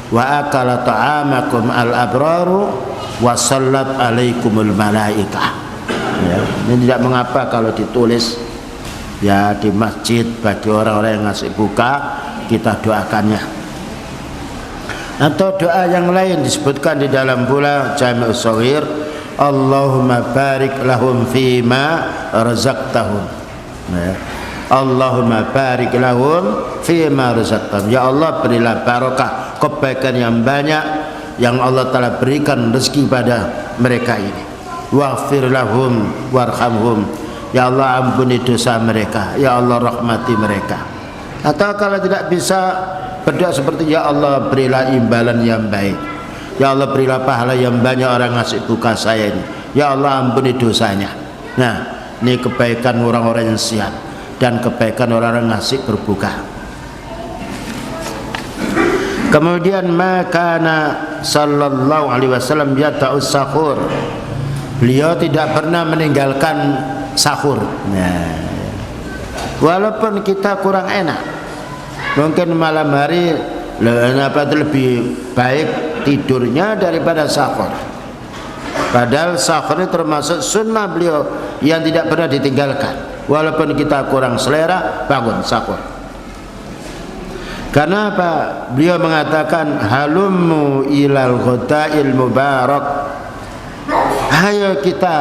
wa akala ta'amakum al-abraru wa sallat alaikumul malaikah. Ya, ini tidak mengapa kalau ditulis ya di masjid bagi orang-orang yang ngasih buka, kita doakannya. Atau doa yang lain disebutkan di dalam pula Jami'us Shaghir, Allahumma barik lahum fima razaqtahum. Ya. Allahumma barik lahum fima razaqtahum. Ya Allah, berilah barakah, kebaikan yang banyak yang Allah telah berikan rezeki pada mereka ini. Waghfir lahum warhamhum. Ya Allah, ampuni dosa mereka. Ya Allah, rahmati mereka. Atau kalau tidak bisa berdoa seperti ya Allah, berilah imbalan yang baik. Ya Allah, berilah pahala yang banyak orang ngasih buka saya ini. Ya Allah, ampuni dosanya. Nah, ini kebaikan orang-orang yang siap dan kebaikan orang-orang ngasih berbuka. Kemudian makana sallallahu alaihi wasallam yata'us sahur, beliau tidak pernah meninggalkan sahur. Nah, walaupun kita kurang enak, mungkin malam hari lebih baik tidurnya daripada sahur. Padahal sahur ini termasuk sunnah beliau yang tidak pernah ditinggalkan. Walaupun kita kurang selera, bangun sahur. Karena apa? Beliau mengatakan halummu ilal ghadail mubarak, ayo kita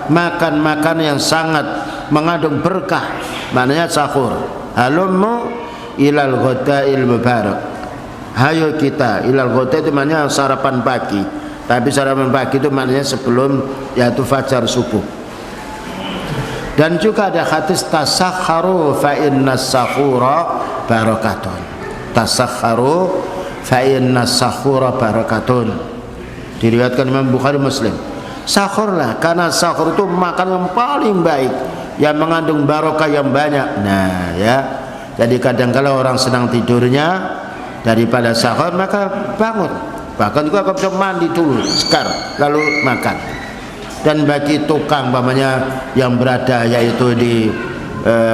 makan makan yang sangat mengandung berkah. Maknanya sahur. Halummu ilal ghadail mubarak, ayo kita ilal ghada itu maknanya sarapan pagi. Tapi sarapan pagi itu maknanya sebelum yaitu fajar subuh. Dan juga ada hadis tasakharu fa inna sahura barakatun. Tasakharu fa inna sahura barakatun. Diriwayatkan Imam Bukhari Muslim. Sahurlah, karena sahur itu makan yang paling baik, yang mengandung barokah yang banyak. Nah, ya. Jadi kadang-kala orang senang tidurnya, daripada sahur maka bangun. Bahkan juga kalau bisa mandi dulu sekar lalu makan. Dan bagi tukang umpamanya yang berada yaitu di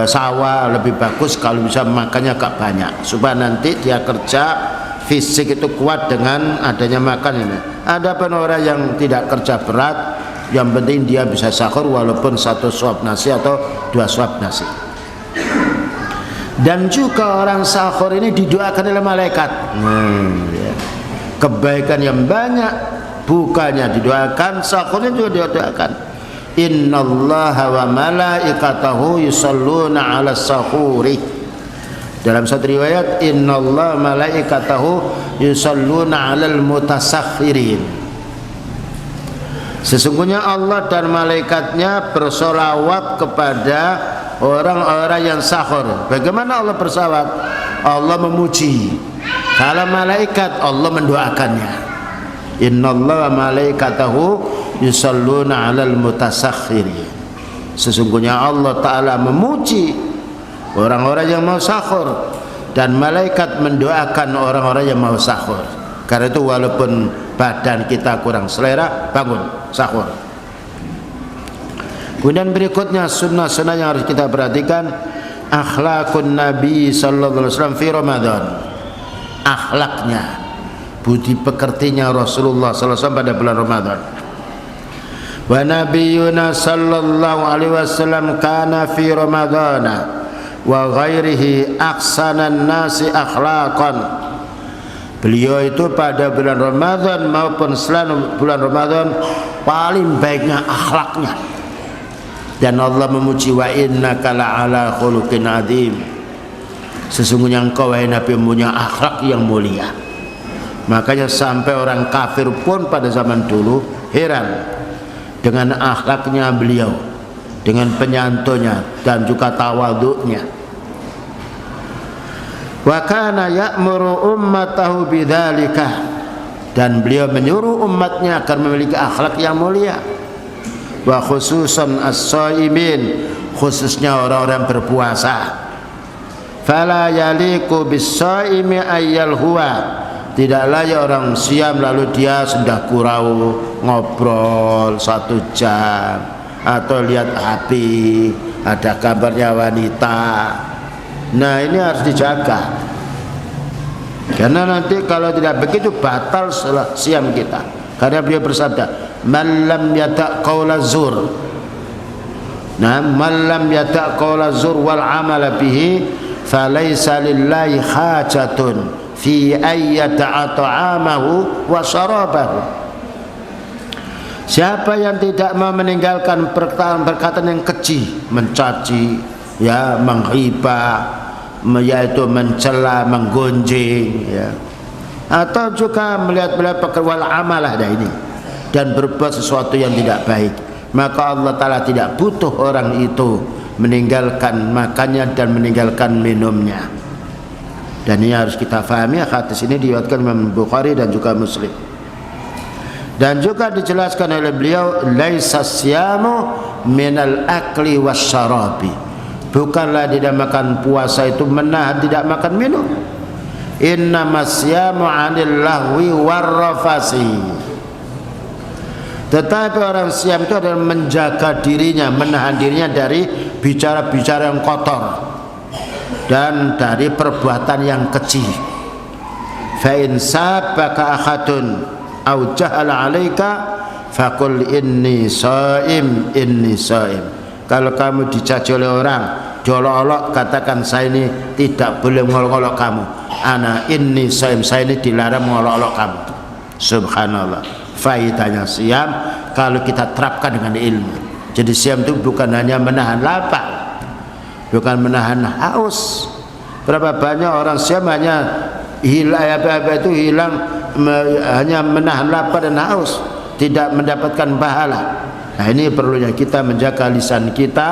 sawah, lebih bagus kalau bisa makannya agak banyak supaya nanti dia kerja fisik itu kuat dengan adanya makan ini. Ada pun orang yang tidak kerja berat, yang penting dia bisa sahur walaupun 1 suap nasi atau 2 suap nasi. Dan juga orang sahur ini didoakan oleh malaikat. Ya. Kebaikan yang banyak, bukannya didoakan, sahurnya juga didoakan. innallaha wa malaikatahu yusalluna 'alas sahuri. Dalam satu riwayat innallaha malaikatahu yusalluna 'alal mutasakhirin. Sesungguhnya Allah dan malaikatnya bersolawat kepada orang-orang yang sahur. Bagaimana Allah bersolawat? Allah memuji. Kalau malaikat, Allah mendoakannya. Innallaha malaikatahu yusalluna 'alal mutasakhirin. Sesungguhnya Allah Ta'ala memuji orang-orang yang mau sahur, dan malaikat mendoakan orang-orang yang mau sahur. Karena itu walaupun badan kita kurang selera, bangun sahur. Kemudian berikutnya sunnah-sunnah yang harus kita perhatikan, akhlakun Nabi sallallahu alaihi wasallam fi Ramadan. Akhlaknya, budi pekertinya Rasulullah sallallahu alaihi wasallam pada bulan Ramadan. Wa nabiyuna sallallahu alaihi wasallam kana fi Ramadana wa ghairihi ahsanan nasi akhlaqan. Beliau itu pada bulan Ramadan maupun selain bulan Ramadan paling baiknya akhlaknya. Dan Allah memuji, wa innaka la'ala khuluqin adzim. Sesungguhnya engkau wahai Nabi punya akhlak yang mulia. Makanya sampai orang kafir pun pada zaman dulu heran dengan akhlaknya beliau, dengan penyantunya dan juga tawadhu'nya. Wa kana ya'muru ummatahu bidzalika, dan beliau menyuruh umatnya agar memiliki akhlak yang mulia. Wa khususan as-shaimin, khususnya orang-orang berpuasa. Fala yaliqu bis-shaimi ayyal huwa, tidak layak orang siam lalu dia sudah gurau ngobrol 1 jam atau lihat HP ada kabarnya wanita. Nah, ini harus dijaga, karena nanti kalau tidak begitu batal siam kita. Karena beliau bersabda, man lam yata' qaula zur, nah, man lam yata' qaula zur wal amala bihi falaysa lillahi hajatun fi ayyata ta'amahu wa syarabahu. Siapa yang tidak mau meninggalkan perkataan yang keji, mencaci, ya, menghibah, yaitu mencela, menggonjing, ya, atau juga melihat-lihat pekerjaan amalah ini dan berbuat sesuatu yang tidak baik, maka Allah Ta'ala tidak butuh orang itu meninggalkan makannya dan meninggalkan minumnya. Dan ini harus kita fahami. Hadis ini diriwayatkan Imam Bukhari dan juga Muslim. Dan juga dijelaskan oleh beliau, laisa siyamu minal akli wasyarabi. Bukanlah dinamakan puasa itu menahan tidak makan minum. Innamas siyamu 'anil lahwi warrafasi. Tetapi orang siam itu adalah menjaga dirinya, menahan dirinya dari bicara-bicara yang kotor dan dari perbuatan yang keji. Fa in sabaka ahadun au jahala 'alaika faqul inni shaim, inni shaim. Kalau kamu dicaci oleh orang, diolok-olok, katakan saya ini tidak boleh ngolok-olok kamu. Ana inni shaim, saya ini dilarang ngolok-olok kamu. Subhanallah. Faedahnya siam kalau kita terapkan dengan ilmu. Jadi siam itu bukan hanya menahan lapar, bukan menahan haus. Berapa banyak orang siam hanya hilang hanya menahan lapar dan haus, tidak mendapatkan pahala. Nah, ini perlunya kita menjaga lisan kita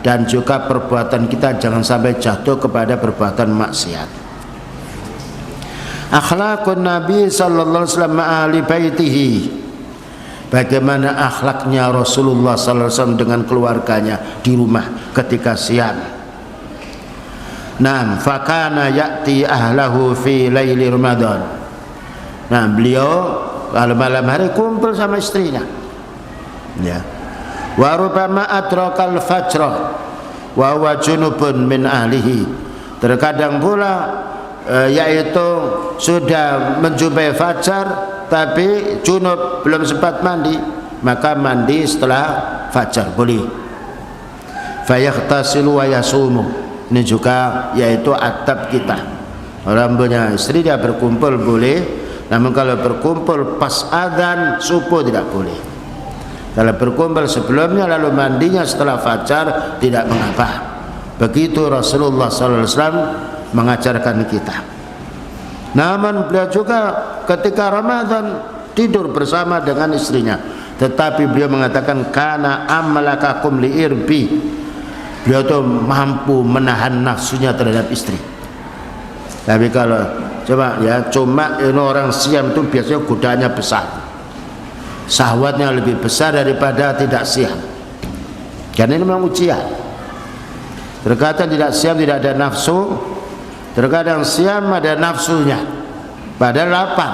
dan juga perbuatan kita jangan sampai jatuh kepada perbuatan maksiat. Akhlakun Nabi sallallahu alaihi wasallam ahli baitihi. Bagaimana akhlaknya Rasulullah sallallahu alaihi wasallam dengan keluarganya di rumah ketika siang. Naam, fakana ya'ti ahlahu fi laili Ramadan. Nah, beliau kalau malam hari kumpul sama istrinya. Ya. Wa rubama adrakal fajra wa huwa junubun min ahlihi. Terkadang pula yaitu sudah menjumpai fajar tapi junub, belum sempat mandi, maka mandi setelah fajar boleh. Fayaghtasilu wa yasumu. Ini juga yaitu adab kita. Orang punya istri dia berkumpul boleh, namun kalau berkumpul pas adzan subuh tidak boleh. Kalau berkumpul sebelumnya lalu mandinya setelah fajar tidak mengapa. Begitu Rasulullah SAW mengajarkan kita. Namun beliau juga ketika Ramadan tidur bersama dengan istrinya, tetapi beliau mengatakan kana amlakakum liirbi. Beliau itu mampu menahan nafsunya terhadap istri. Tapi kalau cuma ini orang siam itu biasanya godaannya besar, syahwatnya lebih besar daripada tidak siam. Karena ini memang ujian. Terkadang tidak siam tidak ada nafsu, terkadang siam ada nafsunya, padahal lapar.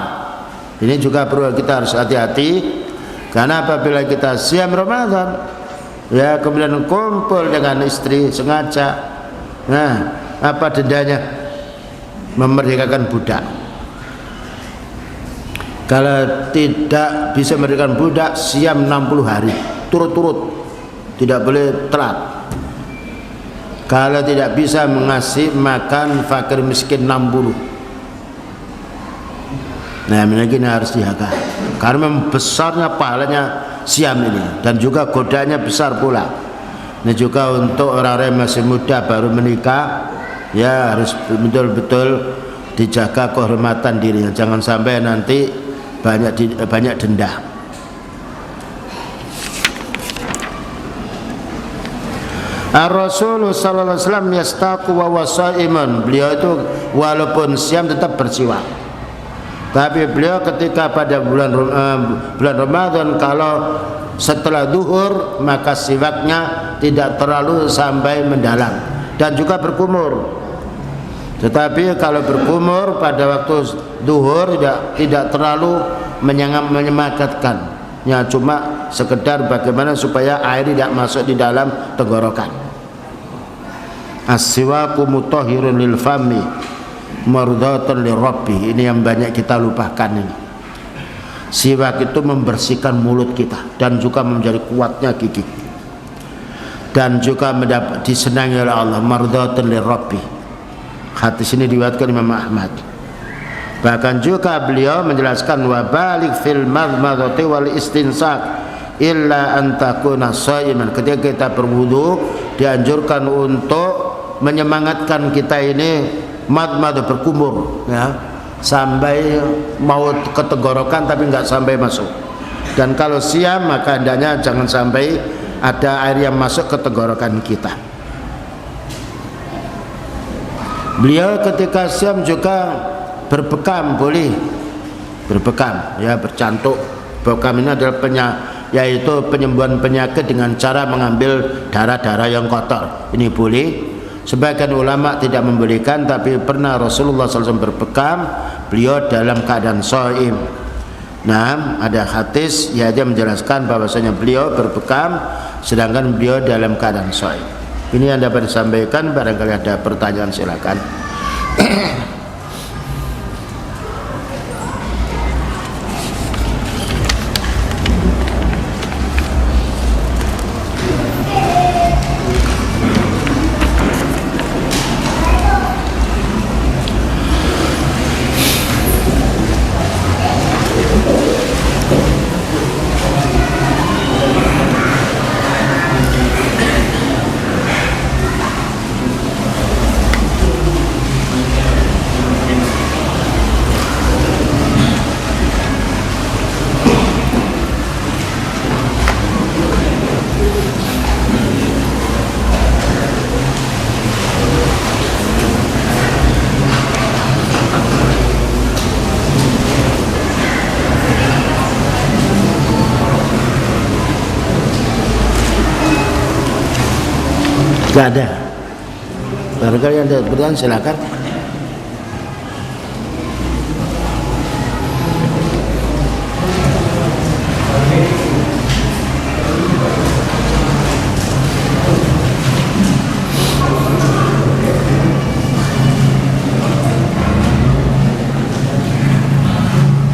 Ini juga perlu kita harus hati-hati, karena apabila kita siam Ramadan, kemudian kumpul dengan istri sengaja, apa dendanya? Memerdekakan budak. Kalau tidak bisa memerdekakan budak, siam 60 hari turut-turut, tidak boleh telat. Kalau tidak bisa mengasih makan fakir miskin 60. Nah, ini harus dijaga, karena memang besarnya pahalanya siam ini, dan juga godanya besar pula. Ini juga untuk orang-orang yang masih muda baru menikah, harus betul-betul dijaga kehormatan dirinya, jangan sampai nanti banyak denda. Rasulullah sallallahu alaihi wasallam yastaqu wa wasaiman. Beliau itu walaupun siam tetap bersiwak. Tapi beliau ketika pada bulan Ramadan, kalau setelah duhur maka siwaknya tidak terlalu sampai mendalam, dan juga berkumur. Tetapi kalau berkumur pada waktu duhur tidak terlalu menyemakatkan, cuma sekedar bagaimana supaya air tidak masuk di dalam tenggorokan. As-siwaku mutahhirun lil fami mardatan lirabbi. Ini yang banyak kita lupakan ini. Siwak itu membersihkan mulut kita dan juga menjadi kuatnya gigi, dan juga disenangi oleh Allah, mardatan lirabbi. Hadis ini diriwayatkan Imam Ahmad. Bahkan juga beliau menjelaskan wa balik fil madmadati wal istinsak illa an takuna shaiman. Ketika kita berwudu dianjurkan untuk menyemangatkan kita ini madmad berkumur, sampai mau ke tenggorokan tapi enggak sampai masuk. Dan kalau siam maka hendaknya jangan sampai ada air yang masuk ke tenggorokan kita. Beliau ketika siam juga berbekam, boleh berbekam, bercantuk. Bekam ini adalah yaitu penyembuhan penyakit dengan cara mengambil darah-darah yang kotor. Ini boleh. Sebagian ulama tidak membolehkan, tapi pernah Rasulullah SAW berbekam, beliau dalam keadaan shaim. Nah, ada hadis dia menjelaskan bahwasanya beliau berbekam sedangkan beliau dalam keadaan shaim. Ini yang dapat disampaikan. Barangkali ada pertanyaan, silakan. Tidak ada. Barangkali yang ada pertanyaan, silakan.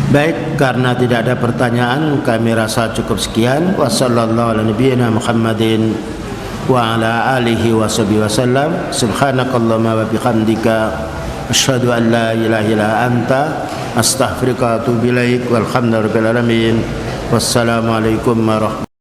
Baik, karena tidak ada pertanyaan, kami rasa cukup sekian. Wassallallahu ala nabiyyina Muhammadin wa ala alihi wa sahbihi wasallam. Subhanakallahumma wa bihamdika asyhadu an la ilaha illa anta astaghfiruka wa atubu ilaik. Walhamdulillahirabbil alamin. Wassalamualaikum warahmatullahi wabarakatuh.